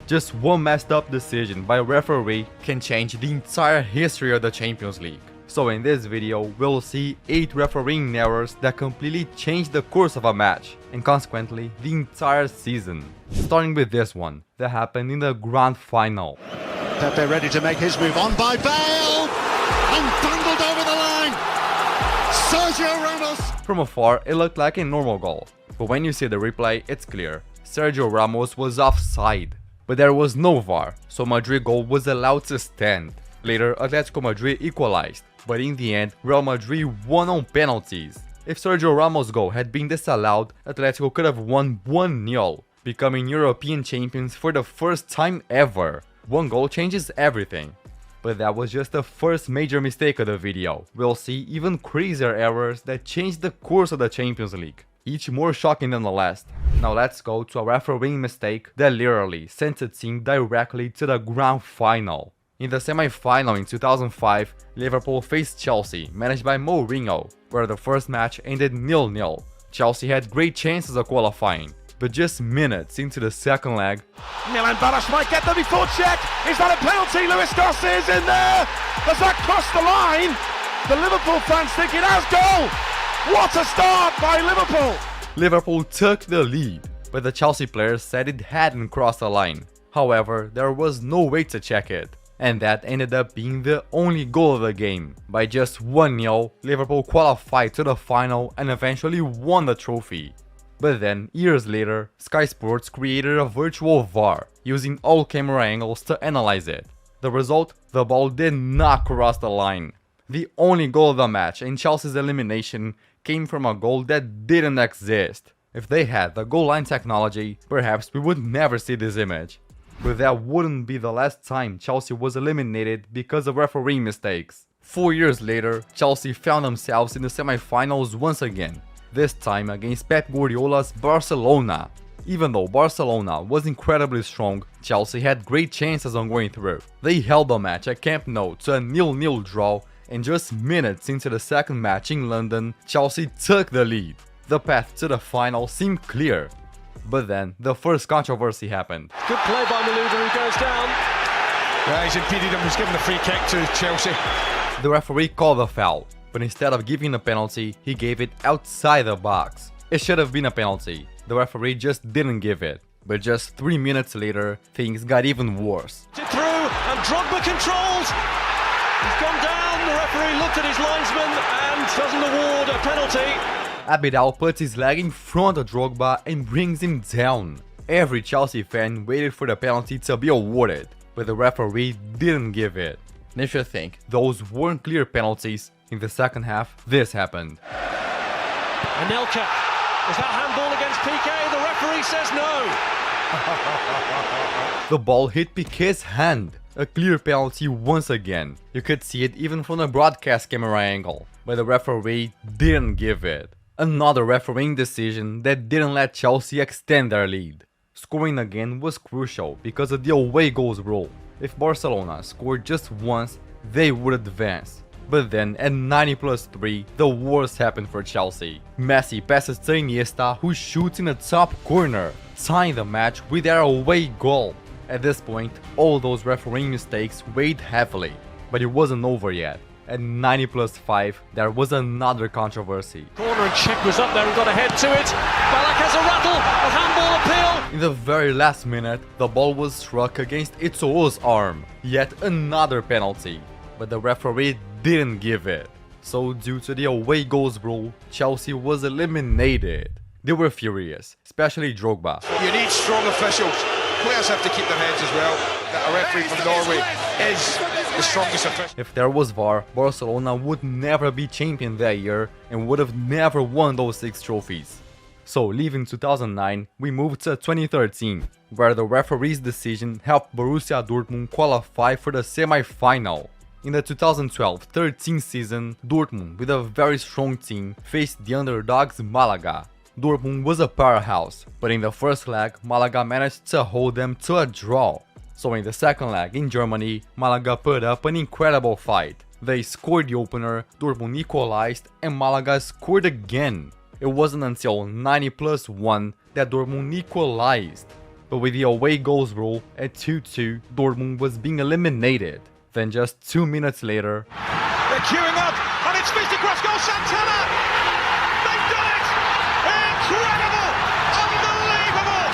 Just one messed up decision by a referee can change the entire history of the Champions League. So in this video, we'll see 8 refereeing errors that completely changed the course of a match, and consequently, the entire season. Starting with this one, that happened in the grand final. Pepe ready to make his move, on by Bale! And bundled over the line! Sergio Ramos! From afar, it looked like a normal goal, but when you see the replay, it's clear. Sergio Ramos was offside. But there was no VAR, so Madrid goal was allowed to stand. Later, Atletico Madrid equalized, but in the end, Real Madrid won on penalties. If Sergio Ramos' goal had been disallowed, Atletico could have won 1-0, becoming European champions for the first time ever. One goal changes everything. But that was just the first major mistake of the video. We'll see even crazier errors that changed the course of the Champions League, each more shocking than the last. Now let's go to a refereeing mistake that literally sent a team directly to the grand final. In the semi-final in 2005, Liverpool faced Chelsea, managed by Mourinho, where the first match ended 0-0. Chelsea had great chances of qualifying, but just minutes into the second leg, Milan Baros might get there before check. Is that a penalty? Luis Garcia is in there. Does that cross the line? The Liverpool fans think it has goal. What a start by Liverpool! Liverpool took the lead, but the Chelsea players said it hadn't crossed the line. However, there was no way to check it, and that ended up being the only goal of the game. By just 1-0, Liverpool qualified to the final and eventually won the trophy. But then, years later, Sky Sports created a virtual VAR, using all camera angles to analyze it. The result? The ball did not cross the line. The only goal of the match and Chelsea's elimination came from a goal that didn't exist. If they had the goal line technology, perhaps we would never see this image. But that wouldn't be the last time Chelsea was eliminated because of refereeing mistakes. 4 years later, Chelsea found themselves in the semi-finals once again, this time against Pep Guardiola's Barcelona. Even though Barcelona was incredibly strong, Chelsea had great chances on going through. They held the match at Camp Nou to a 0-0 draw, and just minutes into the second match in London, Chelsea took the lead. The path to the final seemed clear. But then, the first controversy happened. Good play by Malaga, who goes down. Yeah, he's impeded him, he's given the free kick to Chelsea. The referee called a foul, but instead of giving a penalty, he gave it outside the box. It should have been a penalty. The referee just didn't give it. But just 3 minutes later, things got even worse. Through, and Drogba controls. He's gone down. The referee looked at his linesman and doesn't award a penalty. Abidal puts his leg in front of Drogba and brings him down. Every Chelsea fan waited for the penalty to be awarded, but the referee didn't give it. And if you think those weren't clear penalties, in the second half, this happened. Anelka, is that handball against Piqué? The referee says no. The ball hit Piqué's hand. A clear penalty once again. You could see it even from the broadcast camera angle, but the referee didn't give it. Another refereeing decision that didn't let Chelsea extend their lead. Scoring again was crucial because of the away goals rule. If Barcelona scored just once, they would advance. But then at 90+3, the worst happened for Chelsea. Messi passes to Iniesta, who shoots in the top corner, tying the match with their away goal. At this point, all those refereeing mistakes weighed heavily, but it wasn't over yet. At 90+5, there was another controversy. Corner and Czech was up there and got ahead to it. Ballack has a rattle, a handball appeal. In the very last minute, the ball was struck against Eto'o's arm. Yet another penalty, but the referee didn't give it. So due to the away goals rule, Chelsea was eliminated. They were furious, especially Drogba. You need strong officials. Players have to keep their heads as well. A referee from Norway is the strongest official. If there was VAR, Barcelona would never be champion that year and would have never won those 6 trophies. So leaving 2009, we moved to 2013, where the referee's decision helped Borussia Dortmund qualify for the semi-final. In the 2012-13 season, Dortmund, with a very strong team, faced the underdogs Malaga. Dortmund was a powerhouse, but in the first leg, Malaga managed to hold them to a draw. So in the second leg in Germany, Malaga put up an incredible fight. They scored the opener, Dortmund equalized, and Malaga scored again. It wasn't until 90+1 that Dortmund equalized. But with the away goals rule at 2-2, Dortmund was being eliminated. Then just 2 minutes later, They're queuing up, and it's Mr. Cross goal Santana! They've done it! Incredible! Unbelievable!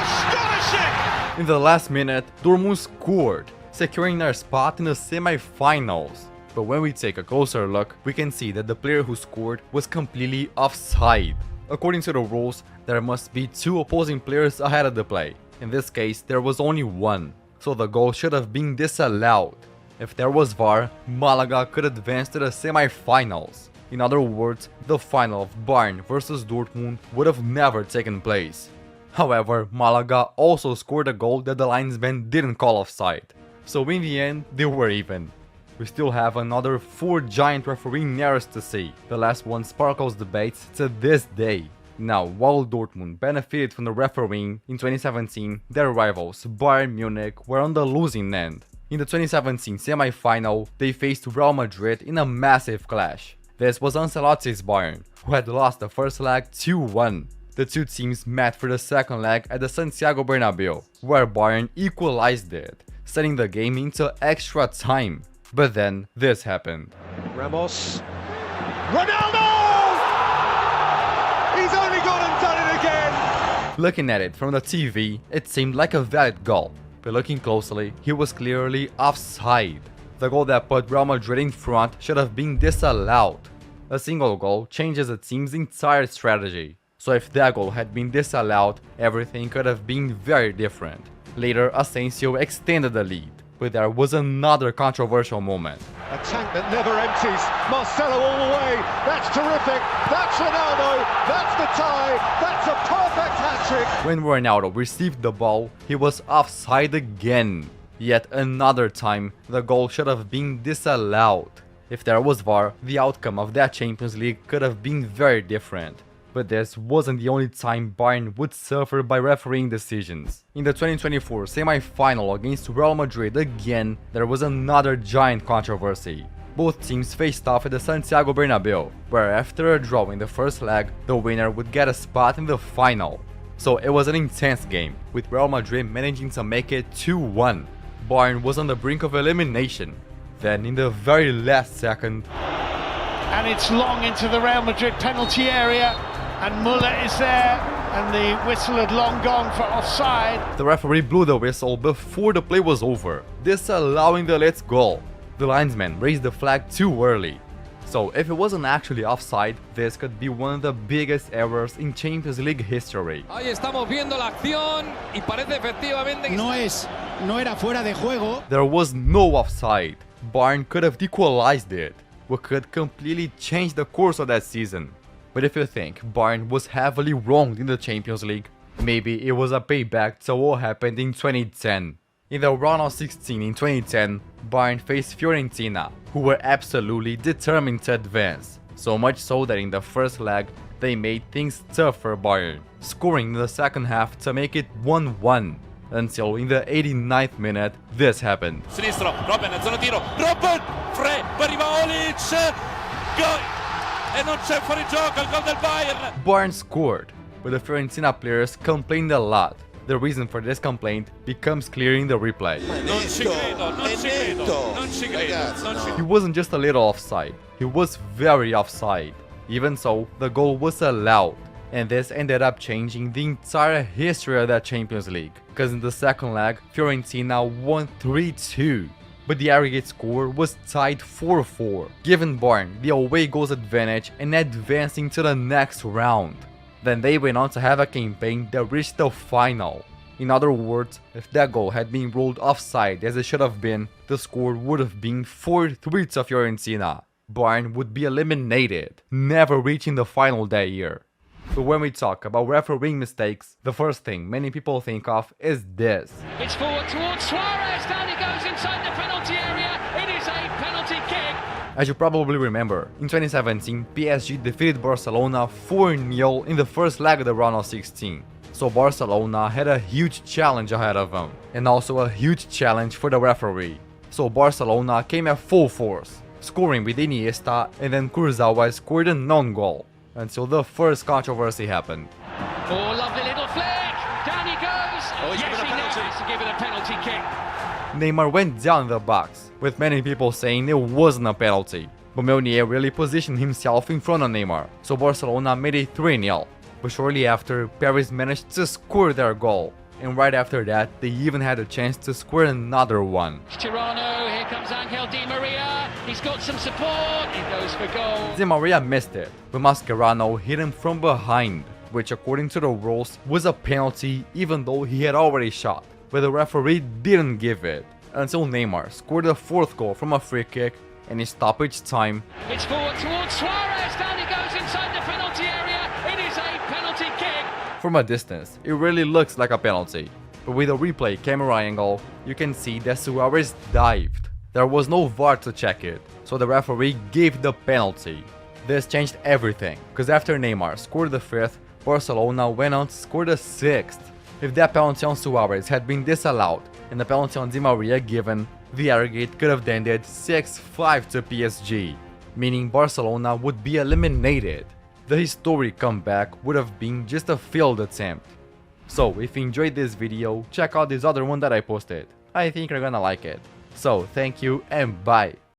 Astonishing! in the last minute, Dortmund scored, securing their spot in the semi-finals. But when we take a closer look, we can see that the player who scored was completely offside. According to the rules, there must be 2 opposing players ahead of the play. In this case, there was only 1, so the goal should have been disallowed. If there was VAR, Malaga could advance to the semi-finals. In other words, the final of Bayern vs Dortmund would have never taken place. However, Malaga also scored a goal that the linesman didn't call offside. So in the end, they were even. We still have another 4 giant refereeing errors to see. The last one sparkles debates to this day. Now, while Dortmund benefited from the refereeing in 2017, their rivals Bayern Munich were on the losing end. In the 2017 semi-final, they faced Real Madrid in a massive clash. This was Ancelotti's Bayern, who had lost the first leg 2-1. The two teams met for the second leg at the Santiago Bernabeu, where Bayern equalized it, sending the game into extra time. But then this happened. Ramos. Ronaldo! He's only gone and done it again! Looking at it from the TV, it seemed like a valid goal. But looking closely, he was clearly offside. The goal that put Real Madrid in front should have been disallowed. A single goal changes a team's entire strategy. So if that goal had been disallowed, everything could have been very different. Later, Asensio extended the lead. But there was another controversial moment. A tank that never empties. Marcelo all the way. That's terrific. That's Ronaldo. That's the tie. That's a perfect hat-trick. When Ronaldo received the ball, he was offside again. Yet another time, the goal should have been disallowed. If there was VAR, the outcome of that Champions League could have been very different. But this wasn't the only time Bayern would suffer by refereeing decisions. In the 2024 semi-final against Real Madrid again, there was another giant controversy. Both teams faced off at the Santiago Bernabeu, where after a draw in the first leg, the winner would get a spot in the final. So it was an intense game, with Real Madrid managing to make it 2-1. Bayern was on the brink of elimination. Then in the very last second, and it's long into the Real Madrid penalty area. And Muller is there, and the whistle had long gone for offside. the referee blew the whistle before the play was over, disallowing the Let's goal. The linesman raised the flag too early. So if it wasn't actually offside, this could be one of the biggest errors in Champions League history. Ahí estamos viendo la acción y parece efectivamente que No era fuera de juego. There was no offside. Bayern could have equalized it, which could completely change the course of that season. But if you think Bayern was heavily wronged in the Champions League, maybe it was a payback to what happened in 2010. In the round of 16 in 2010, Bayern faced Fiorentina, who were absolutely determined to advance. So much so that in the first leg, they made things tough for Bayern, scoring in the second half to make it 1-1. Until in the 89th minute, this happened. Sinistro, Robben, zona tiro, Robben, Frey, arriva Olic, gol! E non c'è fuori gioco, il gol del Bayern! Bayern scored, but the Fiorentina players complained a lot. The reason for this complaint becomes clear in the replay. Non ci credo, non ci credo, non ci credo, non ci He wasn't just a little offside, he was very offside. Even so, the goal was allowed, and this ended up changing the entire history of that Champions League, because in the second leg, Fiorentina won 3-2. But the aggregate score was tied 4-4, giving Bayern the away goals advantage and advancing to the next round. Then they went on to have a campaign that reached the final. In other words, if that goal had been ruled offside as it should have been, the score would have been 4-3 to Fiorentina. Bayern would be eliminated, never reaching the final that year. But when we talk about refereeing mistakes, the first thing many people think of is this. It's forward towards Suarez, down he goes inside the penalty area, it is a penalty kick. As you probably remember, in 2017, PSG defeated Barcelona 4-0 in the first leg of the round of 16. So Barcelona had a huge challenge ahead of them, and also a huge challenge for the referee. So Barcelona came at full force, scoring with Iniesta, and then Kurzawa scored a non-goal, until the first controversy happened. Oh, lovely little flick, down he goes, Oh, he's Neymar went down in the box, with many people saying it wasn't a penalty. But Meunier really positioned himself in front of Neymar, so Barcelona made it 3-0. But shortly after, Paris managed to score their goal. And right after that, they even had a chance to score another one. Tirano, here comes Angel Di Maria. He's got some support. He goes for goal. Di Maria missed it, but Mascherano hit him from behind, which according to the rules was a penalty even though he had already shot. But the referee didn't give it, until Neymar scored the 4th goal from a free kick, and in stoppage time, It's forward towards Suarez. Down he goes inside the penalty area. It is a penalty kick. from a distance, it really looks like a penalty. But with a replay camera angle, you can see that Suarez dived. There was no VAR to check it, so the referee gave the penalty. This changed everything, because after Neymar scored the 5th, Barcelona went on to score the 6th. If that penalty on Suarez had been disallowed and the penalty on Di Maria given, the aggregate could have ended 6-5 to PSG, meaning Barcelona would be eliminated. The historic comeback would have been just a failed attempt. So if you enjoyed this video, check out this other one that I posted. I think you're gonna like it. So thank you and bye.